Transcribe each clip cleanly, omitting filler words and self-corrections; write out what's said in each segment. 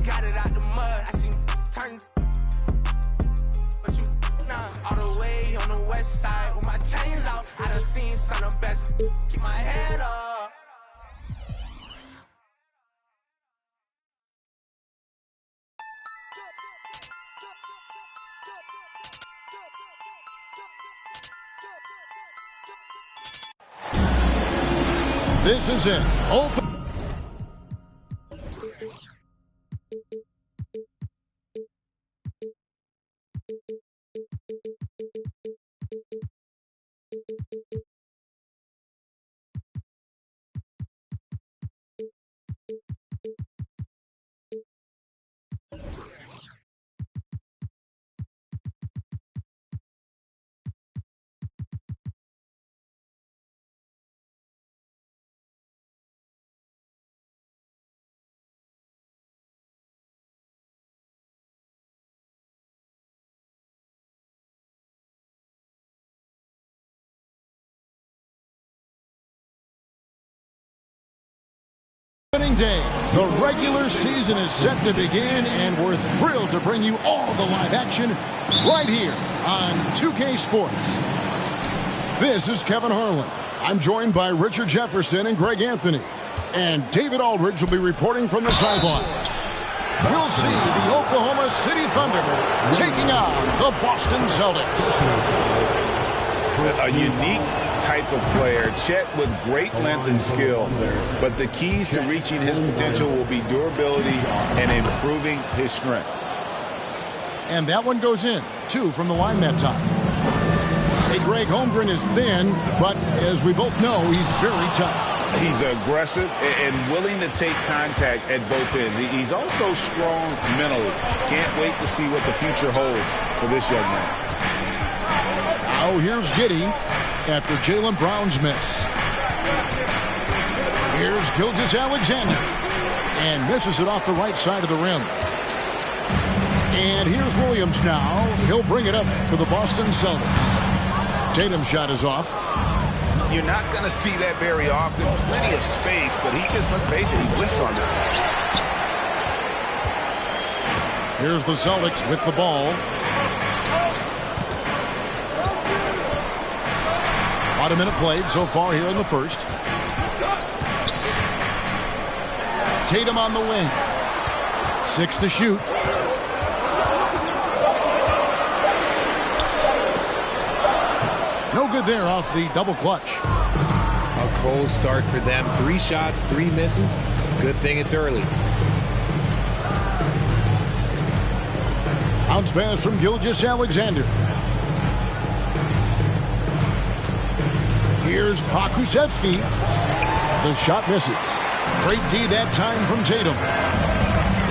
got it out the mud. I seen turn. But you all the way on the west side with my chains out. I done seen some of the best. Keep my head up. This is it. Open. Day. The regular season is set to begin, and we're thrilled to bring you all the live action right here on 2K Sports. This is Kevin Harlan. I'm joined by Richard Jefferson and Greg Anthony. And David Aldridge will be reporting from the sideline. We'll see the Oklahoma City Thunder taking on the Boston Celtics. A unique type of player, Chet with great length and skill, but the keys to reaching his potential will be durability and improving his strength. And that one goes in, 2 from the line that time. Hey, Greg, Holmgren is thin, but as we both know, he's very tough. He's aggressive and willing to take contact at both ends. He's also strong mentally. Can't wait to see what the future holds for this young man. Now here's Giddey after Jaylen Brown's miss. Here's Gilgeous-Alexander, and misses it off the right side of the rim. And here's Williams now. He'll bring it up for the Boston Celtics. Tatum's shot is off. You're not going to see that very often. Plenty of space, but he just, let's face it, he whiffs on that. Here's the Celtics with the ball. About a minute played so far here in the first. Tatum on the wing. 6 to shoot. No good there off the double clutch. A cold start for them. 3 shots, 3 misses. Good thing it's early. Bounce pass from Gilgeous-Alexander. Here's Pokusevski. The shot misses. Great D that time from Tatum.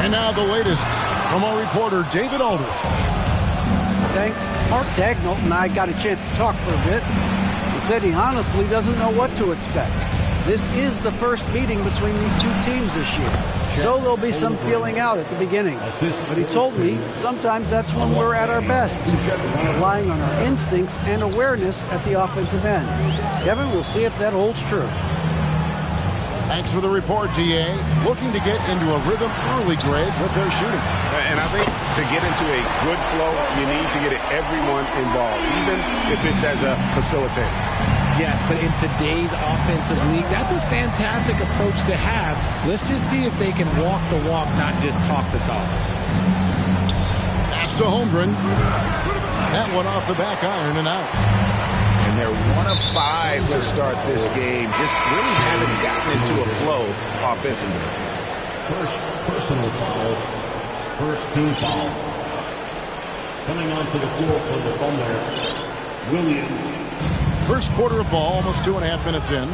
And now the latest from our reporter, David Aldridge. Thanks. Mark Dagnall and I got a chance to talk for a bit. He said he honestly doesn't know what to expect. This is the first meeting between these 2 teams this year, so there'll be some feeling out at the beginning. But he told me sometimes that's when we're at our best, relying on our instincts and awareness at the offensive end. Kevin, we'll see if that holds true. Thanks for the report, D.A. Looking to get into a rhythm early, Greg, with their shooting. And I think to get into a good flow, you need to get everyone involved, even if it's as a facilitator. Yes, but in today's offensive league, that's a fantastic approach to have. Let's just see if they can walk the walk, not just talk the talk. Pass to Holmgren. That one off the back iron and out. And they're 1 of 5 to start this game. Just really haven't gotten into a flow offensively. First personal foul. First team foul. Coming onto the floor for the Thunder, Williams. First quarter of ball, almost 2.5 minutes in.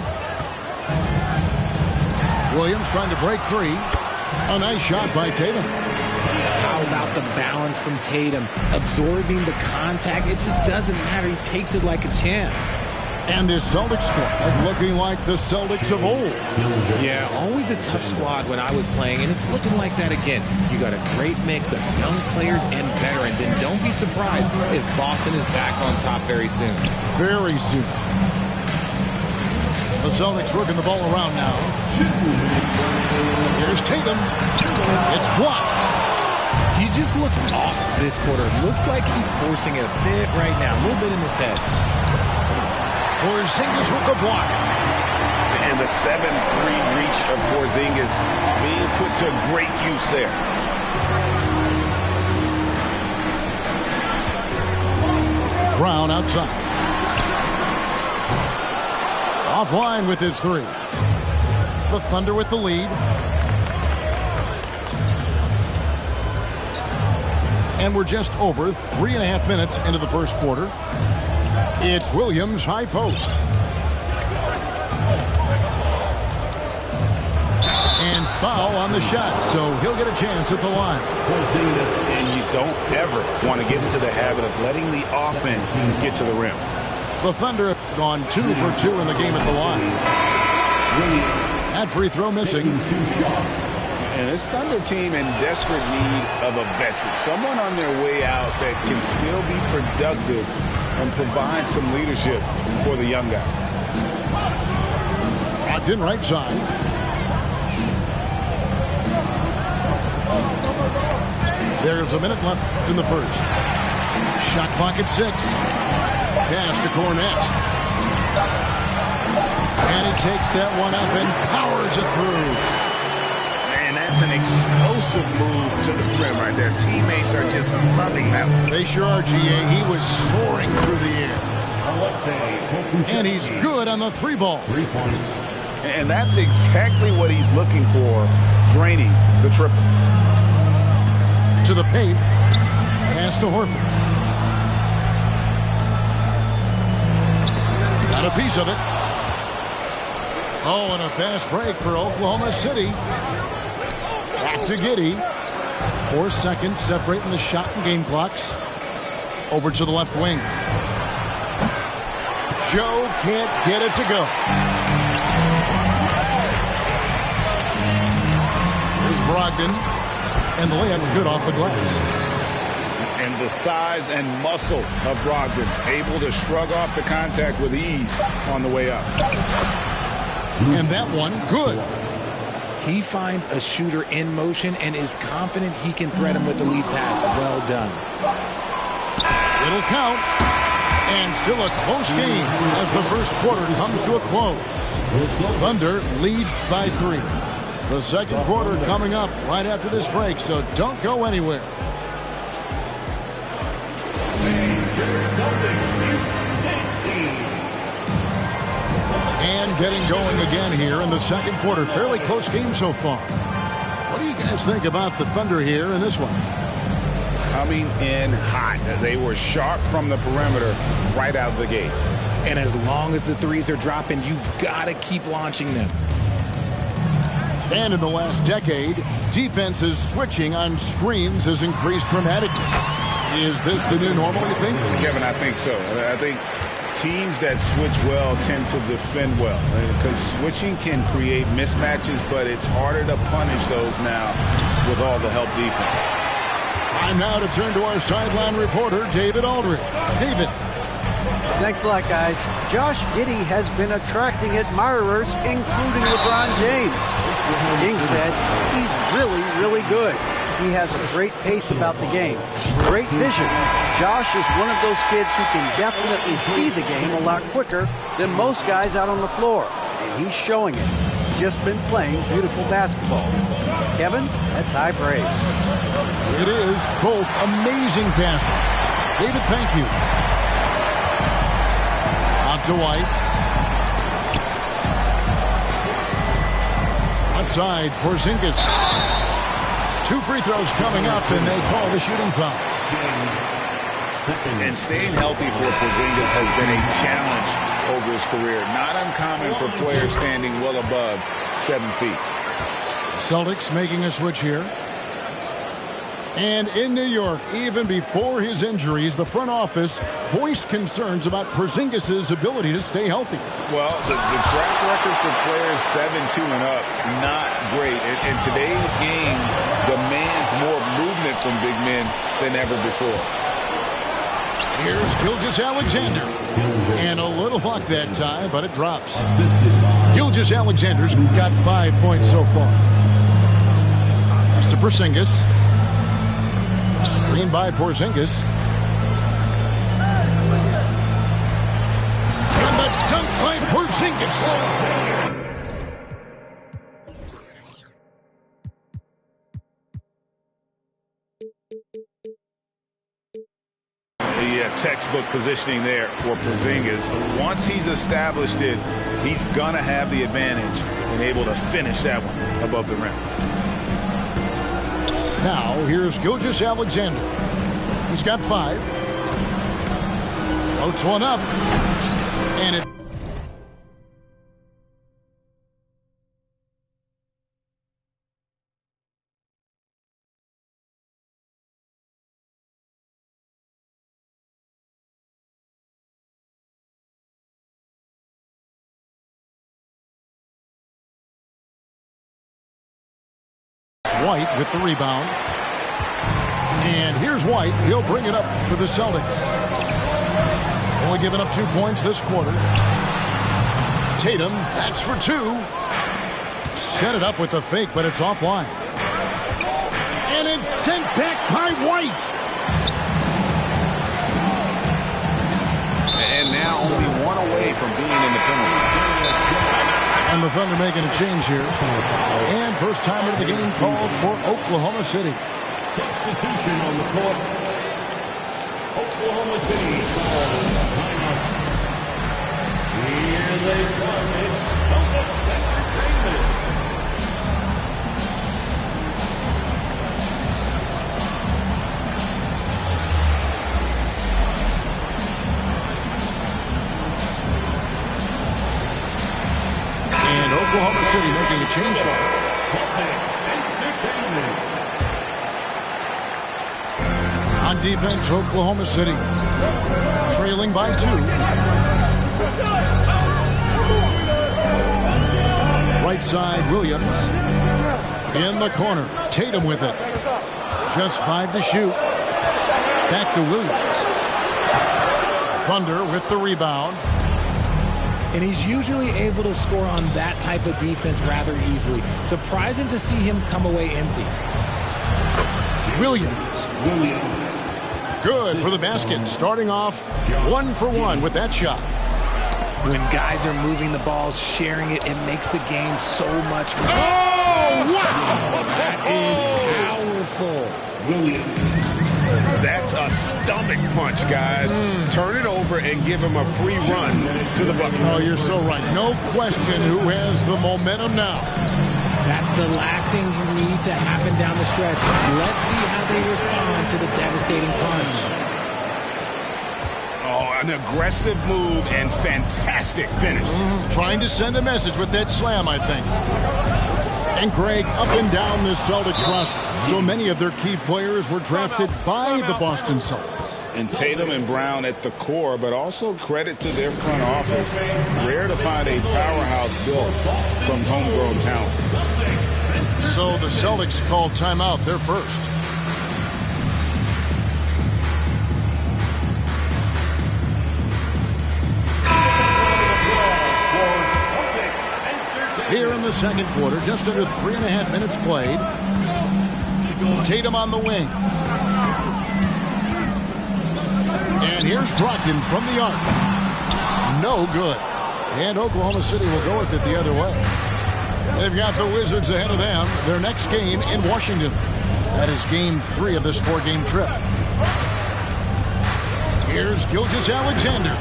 Williams trying to break free. A nice shot by Tatum. How about the balance from Tatum? Absorbing the contact. It just doesn't matter. He takes it like a champ. And this Celtics squad looking like the Celtics of old. Yeah, always a tough squad when I was playing, and it's looking like that again. You got a great mix of young players and veterans, and don't be surprised if Boston is back on top very soon. Very soon. The Celtics working the ball around now. Here's Tatum. It's blocked. He just looks off this quarter. Looks like he's forcing it a bit right now. A little bit in his head. Porzingis with the block. And the 7-3 reach of Porzingis being put to great use there. Brown outside. Offline with his three. The Thunder with the lead. And we're just over 3.5 minutes into the first quarter. It's Williams high post. And foul on the shot, so he'll get a chance at the line. And you don't ever want to get into the habit of letting the offense get to the rim. The Thunder have gone 2 for 2 in the game at the line. That free throw missing. And this Thunder team in desperate need of a veteran. Someone on their way out that can still be productive and provide some leadership for the young guys. Ogden right side. There's a minute left in the first. Shot clock at 6. Pass to Cornette. And he takes that one up and powers it through. And that's an explosive move to the rim right there. Teammates are just loving that one. They sure are, GA. He was soaring through the air. And he's good on the 3-ball. 3 points. And that's exactly what he's looking for, draining the triple. To the paint. Pass to Horford. Got a piece of it. Oh, and a fast break for Oklahoma City. Back to Giddey. 4 seconds separating the shot and game clocks. Over to the left wing. Joe can't get it to go. Here's Brogdon. And the layup's good off the glass. And the size and muscle of Brogdon, able to shrug off the contact with ease on the way up. And that one, good. He finds a shooter in motion and is confident he can thread him with the lead pass. Well done. It'll count. And still a close game as the first quarter comes to a close. Thunder lead by 3. The second quarter coming up right after this break, so don't go anywhere. And getting going again here in the second quarter. Fairly close game so far. What do you guys think about the Thunder here in this one? Coming in hot. They were sharp from the perimeter right out of the gate. And as long as the threes are dropping, you've got to keep launching them. And in the last decade, defenses switching on screens has increased dramatically. Is this the new normal, you think? Kevin, I think so. I think teams that switch well tend to defend well. Because switching can create mismatches, but it's harder to punish those now with all the help defense. Time now to turn to our sideline reporter, David Aldridge. David. Thanks a lot, guys. Josh Giddey has been attracting admirers, including LeBron James. King said he's really, really good. He has a great pace about the game. Great vision. Josh is one of those kids who can definitely see the game a lot quicker than most guys out on the floor. And he's showing it. Just been playing beautiful basketball. Kevin, that's high praise. It is both amazing passes. David, thank you. Out to White. Outside, Porzingis. 2 free throws coming up, and they call the shooting foul. And staying healthy for Porzingis has been a challenge over his career. Not uncommon for players standing well above 7 feet. Celtics making a switch here. And in New York, even before his injuries, the front office voiced concerns about Porzingis' ability to stay healthy. Well, the track record for players 7-2 and up, not great. In today's game, demands more movement from big men than ever before. Here's Gilgeous-Alexander. And a little luck that time, but it drops. Gilgeous-Alexander's got 5 points so far. to Porzingis. Screen by Porzingis. And the dunk by Porzingis. Yeah, textbook positioning there for Porzingis. Once he's established it, he's going to have the advantage and able to finish that one above the rim. Now, here's Gilgeous-Alexander. He's got 5. Floats one up. And it... White with the rebound. And here's White. He'll bring it up for the Celtics. Only giving up 2 points this quarter. Tatum, that's for 2. Set it up with the fake, but it's offline. And it's sent back by White. And now only 1 away from being in the penalty. And the Thunder making a change here. And first time into the game called for Oklahoma City. Substitution on the court. Oklahoma City. Here they come. It's Celtics Entertainment. And Oklahoma City making a change here. On defense, Oklahoma City trailing by 2. Right side, Williams in the corner. Tatum with it. Just 5 to shoot. Back to Williams. Thunder with the rebound. And he's usually able to score on that type of defense rather easily. Surprising to see him come away empty. Williams. Good for the basket. Starting off 1 for 1 with that shot. When guys are moving the ball, sharing it, it makes the game so much more. Oh, wow! That is powerful. That's a stomach punch, guys. Turn it over and give him a free run to the bucket. Oh, you're so right. No question who has the momentum now. That's the last thing you need to happen down the stretch. Let's see how they respond to the devastating punch. Oh, an aggressive move and fantastic finish. Trying to send a message with that slam, I think. And Greg, up and down this Celtics roster, so many of their key players were drafted by the Boston Celtics. And Tatum and Brown at the core, but also credit to their front office. Rare to find a powerhouse built from homegrown talent. So the Celtics called timeout. They're first. Here in the second quarter, just under 3.5 minutes played. Tatum on the wing. And here's Brogdon from the arc. No good. And Oklahoma City will go with it the other way. They've got the Wizards ahead of them. Their next game in Washington. That is game 3 of this 4-game trip. Here's Gilgeous-Alexander.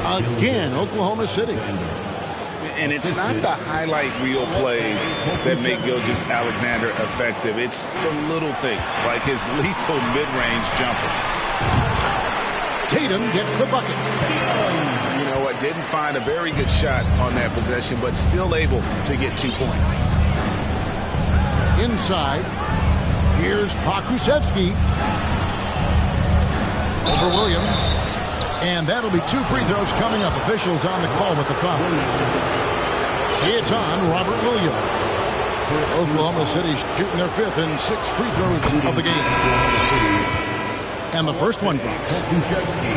Again, Oklahoma City. And it's not the highlight reel plays that make Gilgeous-Alexander effective. It's the little things, like his lethal mid-range jumper. Tatum gets the bucket. You know what? Didn't find a very good shot on that possession, but still able to get 2 points. Inside, here's Pokusevski. Over Williams. And that'll be 2 free throws coming up. Officials on the call with the foul. It's on Robert Williams. Oklahoma City shooting their 5th and 6th free throws of the game. And the first one drops.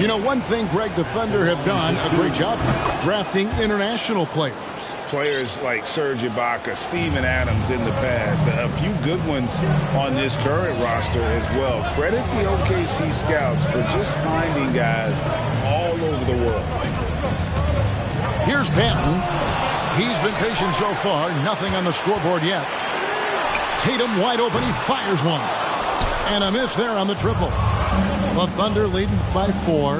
You know, one thing, Greg, the Thunder have done a great job drafting international players. players like Serge Ibaka, Steven Adams in the past, a few good ones on this current roster as well. Credit the OKC scouts for just finding guys all over the world. Here's Banton. He's been patient so far. Nothing on the scoreboard yet. Tatum wide open. He fires one. And a miss there on the triple. The Thunder leading by 4.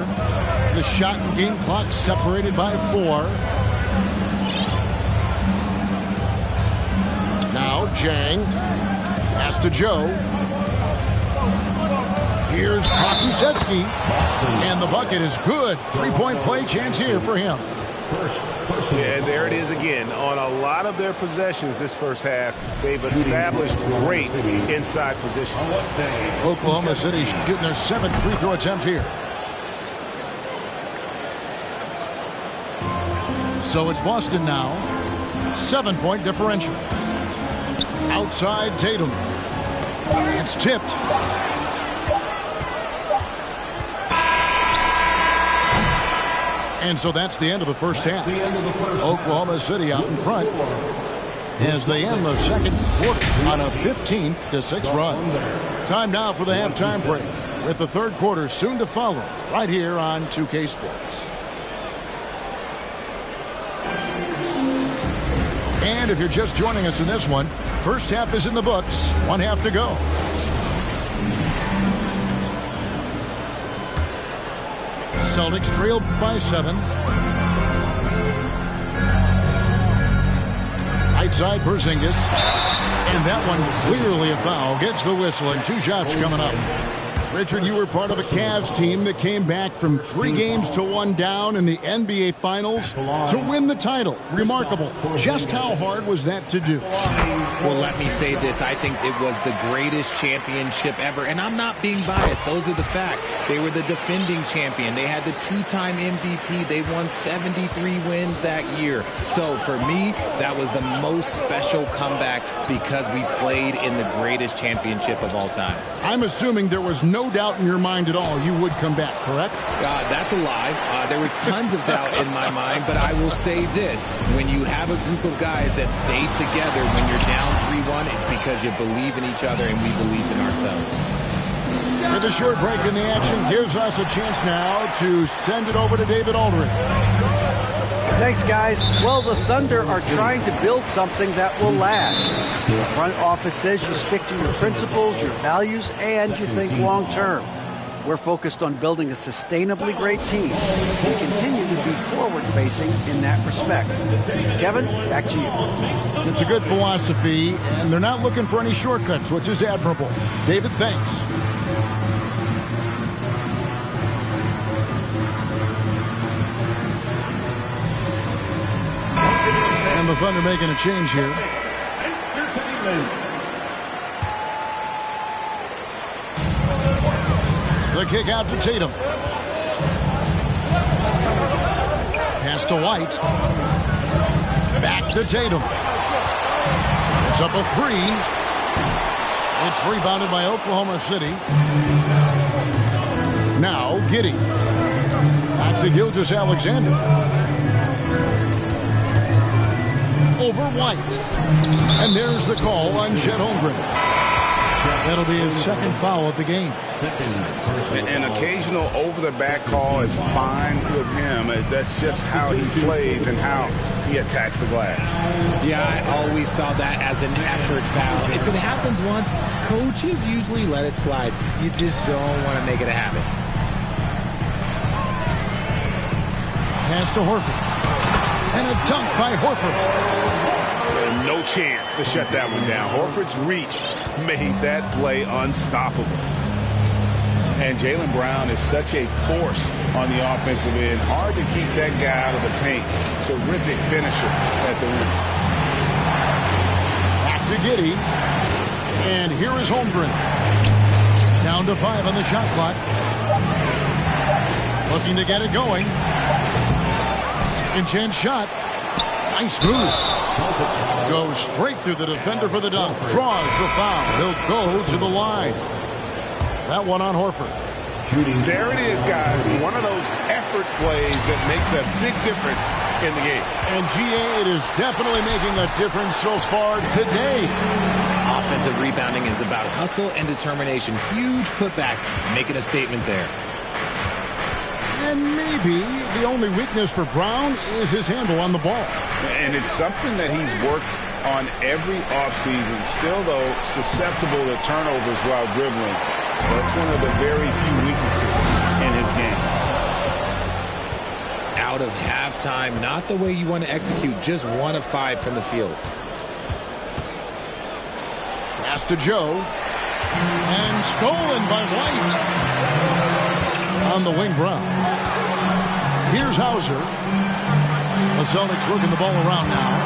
The shot and game clock separated by 4. Now Jang. Pass to Joe. Here's Pokusevski. And the bucket is good. 3-point play chance here for him. Yeah, there it is again. On a lot of their possessions this first half, they've established great inside position. Oklahoma City shooting their 7th free throw attempt here. So it's Boston now. 7-point differential. Outside Tatum. It's tipped. And so that's the end of the first half. Oklahoma City out in front as they end the second quarter on a 15-6 run. Time now for the halftime break, with the third quarter soon to follow right here on 2K Sports. And if you're just joining us in this one, first half is in the books. 1 half to go. Celtics trail by 7. Right side Porzingis. And that one clearly a foul. Gets the whistle and 2 shots coming up. Richard, you were part of a Cavs team that came back from 3 games to 1 down in the NBA Finals to win the title. Remarkable. Just how hard was that to do? Well, let me say this. I think it was the greatest championship ever. And I'm not being biased. Those are the facts. They were the defending champion. They had the 2-time MVP. They won 73 wins that year. So for me, that was the most special comeback because we played in the greatest championship of all time. I'm assuming there was no doubt in your mind at all you would come back, correct? That's a lie. There was tons of doubt in my mind, but I will say this. When you have a group of guys that stay together when you're down 3-1, it's because you believe in each other and we believe in ourselves. With a short break in the action gives us a chance now to send it over to David Aldridge. Thanks, guys. Well, the Thunder are trying to build something that will last. The front office says you stick to your principles, your values, and you think long term. We're focused on building a sustainably great team. We continue to be forward-facing in that respect. Kevin, back to you. It's a good philosophy, and they're not looking for any shortcuts, which is admirable. David, thanks. And the Thunder making a change here. The kick out to Tatum. Pass to White. Back to Tatum. It's up a 3. It's rebounded by Oklahoma City. Now Giddey. Back to Gilgeous-Alexander. Over White. And there's the call on Chet Holmgren. That'll be his second foul of the game. An occasional over-the-back call is fine with him. That's just how he plays and how he attacks the glass. Yeah, I always saw that as an effort foul. If it happens once, coaches usually let it slide. You just don't want to make it a habit. Pass to Horford. And a dunk by Horford. No chance to shut that one down. Horford's reach made that play unstoppable. And Jaylen Brown is such a force on the offensive end. Hard to keep that guy out of the paint. Terrific finisher at the rim. Back to Giddey. And here is Holmgren. Down to 5 on the shot clock. Looking to get it going. Second chance shot. Nice move. Goes straight through the defender for the dunk. Draws the foul. He'll go to the line. That one on Horford. There it is, guys. One of those effort plays that makes a big difference in the game. And GA, it is definitely making a difference so far today. Offensive rebounding is about hustle and determination. Huge putback, making a statement there. And maybe the only weakness for Brown is his handle on the ball. And it's something that he's worked on every offseason. Still, though, susceptible to turnovers while dribbling. That's one of the very few weaknesses in his game. Out of halftime, not the way you want to execute. Just 1 of 5 from the field. Pass to Joe. And stolen by White. On the wing, Brown. Here's Hauser. The Celtics working the ball around now.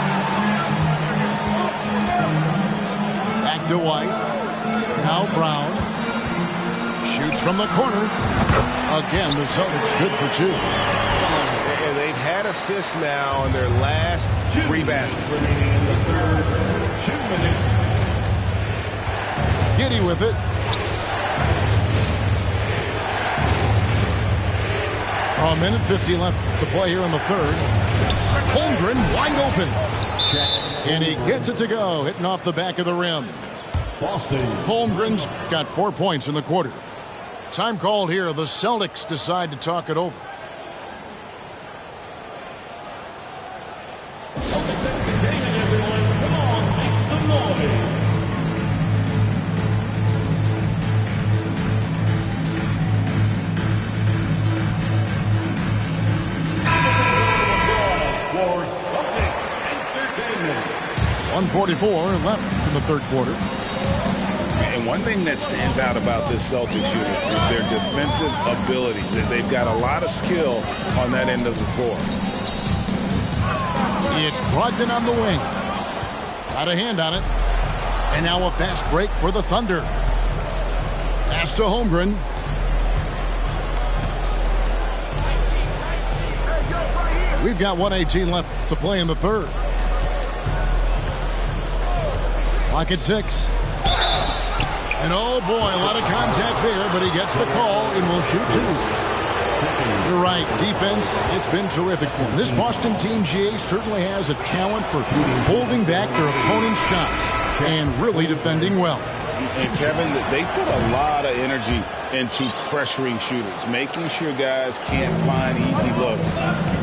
Back to White. Now Brown. Shoots from the corner. Again, the Celtics good for 2. And they've had assists now in their last 3 baskets. Giddy with it. A minute 50 left to play here in the third. Holmgren wide open. And he gets it to go, hitting off the back of the rim. Holmgren's got 4 points in the quarter. Time called here. The Celtics decide to talk it over. For Celtics Entertainment. 1:44 left in the third quarter. And one thing that stands out about this Celtics unit is their defensive ability. They've got a lot of skill on that end of the floor. It's Brogdon on the wing. Got a hand on it. And now a fast break for the Thunder. Pass to Holmgren. We've got 1:18 left to play in the third. Clock at 6. And oh boy, a lot of contact there, but he gets the call and will shoot 2. You're right, defense, it's been terrific for him. This Boston team, GA, certainly has a talent for holding back their opponent's shots and really defending well. And Kevin, they put a lot of energy into pressuring shooters, making sure guys can't find easy looks.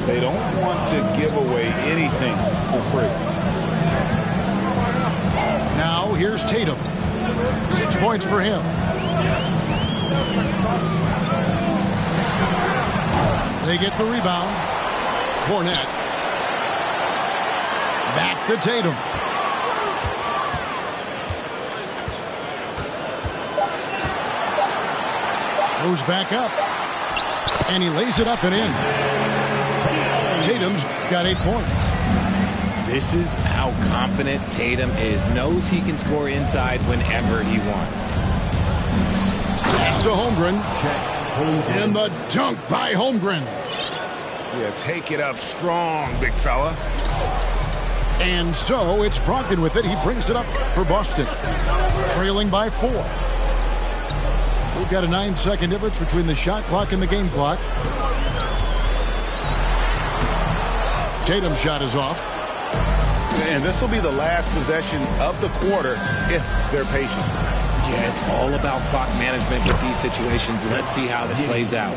They don't want to give away anything for free. Now here's Tatum. 6 points for him. They get the rebound. Cornette. Back to Tatum. Goes back up. And he lays it up and in. Tatum's got 8 points. This is how confident Tatum is. Knows he can score inside whenever he wants. Pass to Holmgren. And the dunk by Holmgren. Yeah, take it up strong, big fella. And so it's Brogdon with it. He brings it up for Boston. Trailing by 4. We've got a 9-second difference between the shot clock and the game clock. Tatum's shot is off. And this will be the last possession of the quarter if they're patient. Yeah, it's all about clock management with these situations. Let's see how that plays out.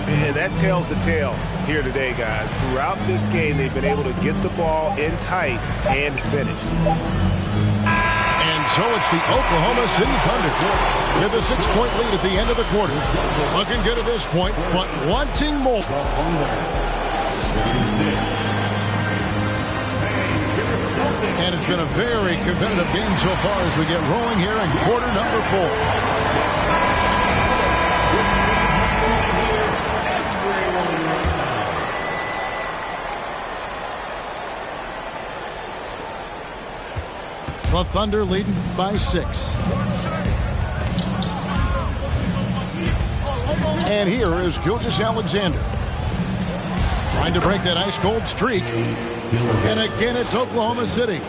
And that tells the tale here today, guys. Throughout this game, they've been able to get the ball in tight and finish. And so it's the Oklahoma City Thunder with a 6-point lead at the end of the quarter. Looking good at this point, but wanting more. And it's been a very competitive game so far as we get rolling here in quarter number 4. The Thunder leading by 6. And here is Gilgeous-Alexander. Trying to break that ice-cold streak. And again, it's Oklahoma City.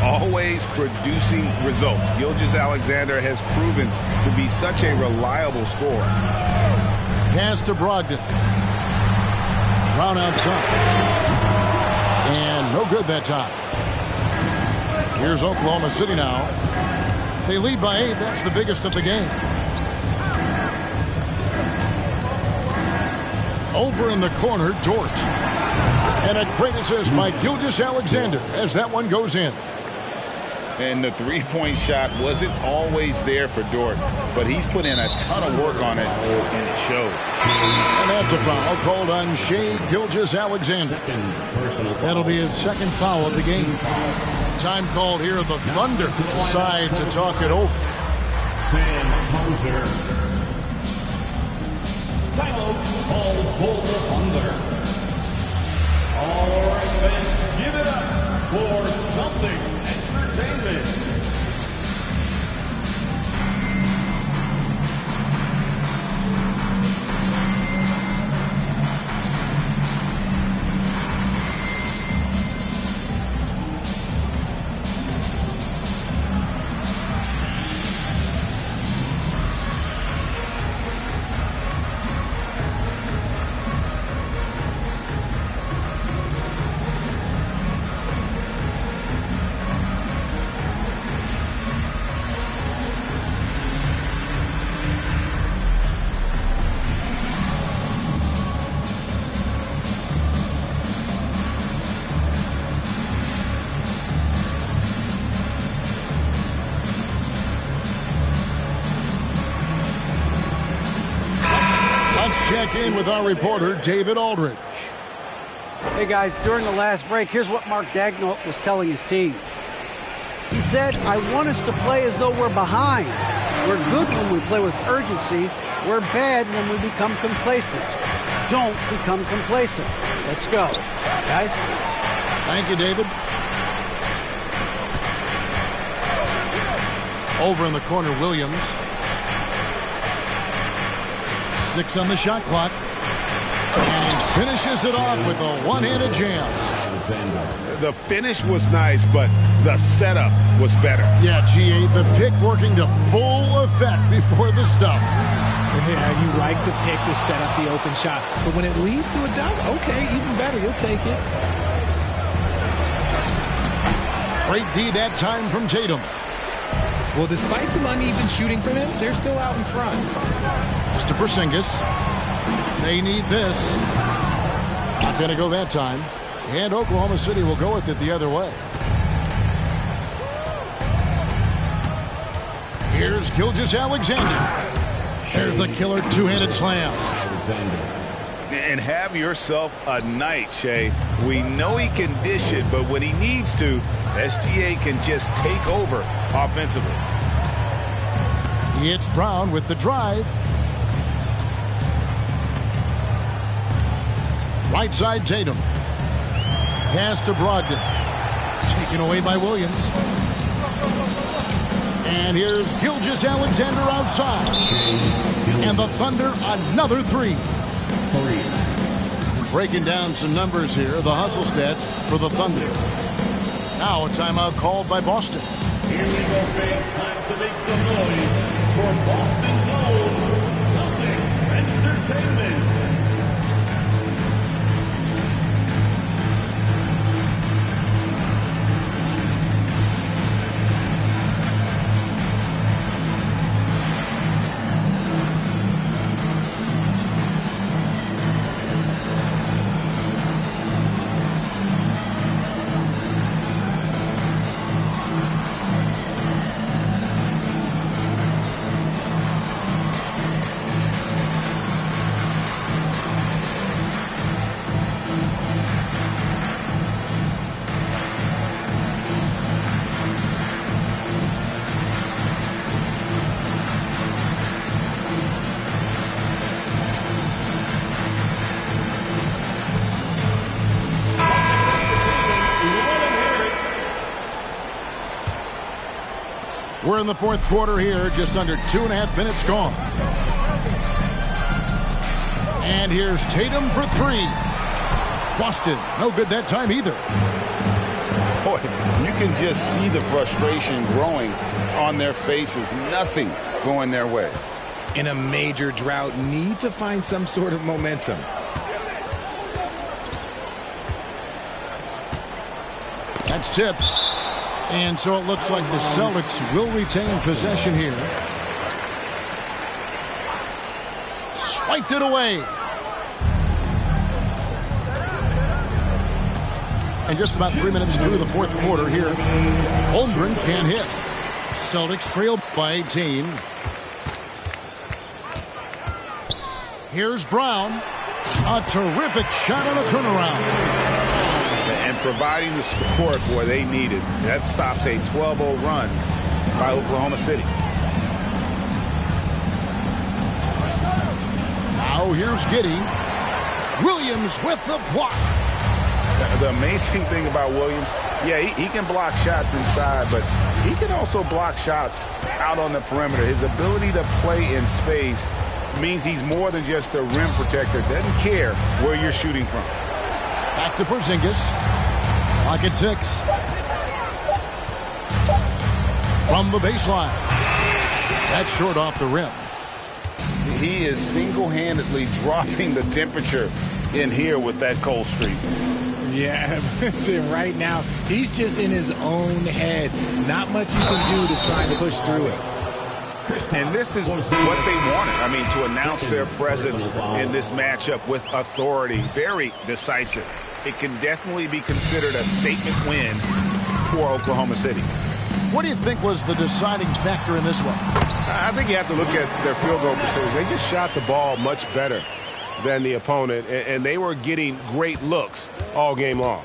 always producing results. Gilgeous-Alexander has proven to be such a reliable scorer. Pass to Brogdon. Brown outside. And no good that time. Here's Oklahoma City now. They lead by 8. That's the biggest of the game. Over in the corner, Dort. And a great assist by Gilgeous-Alexander as that one goes in. And the three-point shot wasn't always there for Dort, but he's put in a ton of work on it, and it shows. And that's a foul called on Shai Gilgeous-Alexander. That'll be his second foul of the game. Time called here. The Thunder decide to talk it over. Sam Hauser. Timeout called for the Thunder. All right, fans, give it up for something entertainment. Check in with our reporter, David Aldridge. Hey guys, during the last break, here's what Mark Daigneault was telling his team. He said, I want us to play as though we're behind. We're good when we play with urgency. We're bad when we become complacent. Don't become complacent. Let's go. Guys? Thank you, David. Over in the corner, Williams. 6 on the shot clock. And he finishes it off with a one-handed jam. The finish was nice, but the setup was better. Yeah, G8, the pick working to full effect before the stuff. Yeah, you like the pick to set up the open shot. But when it leads to a dunk, okay, even better. You'll take it. Great D that time from Tatum. Well, despite some uneven shooting from him, they're still out in front. To Porzingis. They need this. Not going to go that time. And Oklahoma City will go with it the other way. Here's Gilgeous-Alexander. There's the killer two-handed slam. And have yourself a night, Shai. We know he can dish it, but when he needs to, SGA can just take over offensively. It's Brown with the drive. Right side, Tatum. Pass to Brogdon. Taken away by Williams. And here's Gilgeous-Alexander outside. And the Thunder, another three. Breaking down some numbers here. The hustle stats for the Thunder. Now a timeout called by Boston. Here we go, fans. Time to make some noise for Boston's own Something Entertainment. We're in the fourth quarter here, just under 2.5 minutes gone. And here's Tatum for three. Boston, no good that time either. boy, you can just see the frustration growing on their faces. Nothing going their way. In a major drought, need to find some sort of momentum. That's tipped. And so it looks like the Celtics will retain possession here. Swiped it away. And just about 3 minutes through the fourth quarter here. Holmgren can't hit. Celtics trail by 18. Here's Brown. A terrific shot on the turnaround. And providing the support where they needed. That stops a 12-0 run by Oklahoma City. Now here's Giddey. Williams with the block. The amazing thing about Williams, yeah, he can block shots inside, but he can also block shots out on the perimeter. His ability to play in space means he's more than just a rim protector. Doesn't care where you're shooting from. Back to Porzingis. Clock at 6. From the baseline. That's short off the rim. He is single-handedly dropping the temperature in here with that cold streak. Yeah, right now, he's just in his own head. Not much you can do to try to push through it. And this is what they wanted. I mean, to announce their presence in this matchup with authority. Very decisive. It can definitely be considered a statement win for Oklahoma City. What do you think was the deciding factor in this one? I think you have to look at their field goal percentage. They just shot the ball much better than the opponent, and they were getting great looks all game long.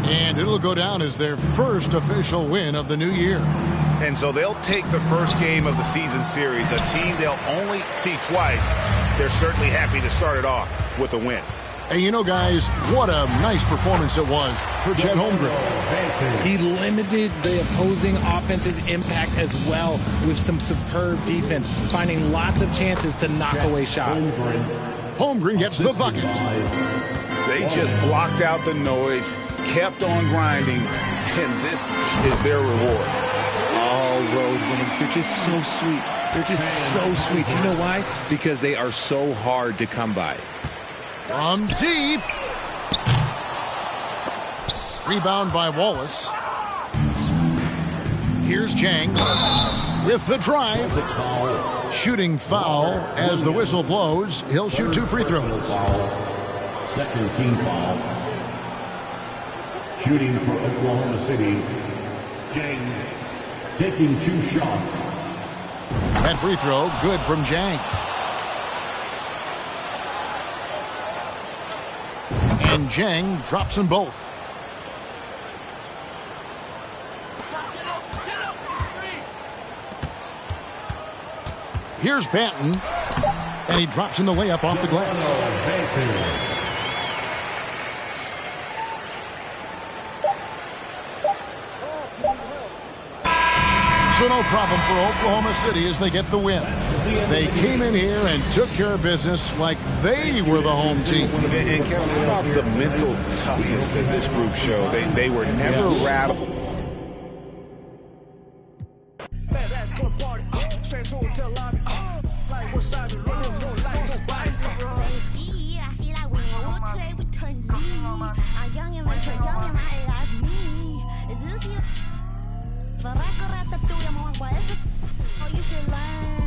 And it'll go down as their first official win of the new year. And so they'll take the first game of the season series, a team they'll only see twice. They're certainly happy to start it off with a win. And you know, guys, what a nice performance it was for Chet Holmgren. He limited the opposing offense's impact as well with some superb defense, finding lots of chances to knock away shots. Holmgren gets the bucket. They just blocked out the noise, kept on grinding, and this is their reward. All road wins. They're just so sweet. They're just so sweet. You know why? Because they are so hard to come by. From deep. Rebound by Wallace. Here's Jang with the drive. Shooting foul as the whistle blows. He'll shoot 2 free throws. Second team foul. Shooting for Oklahoma City. Jang taking 2 shots. That free throw good from Jang. And Jang drops them both. Here's Banton. And he drops in the layup off the glass. So no problem for Oklahoma City as they get the win. They came in here and took care of business like they were the home team. And Kevin, how about the mental toughness that this group showed? They were never rattled. But I could have to do them one way. Oh, you should learn.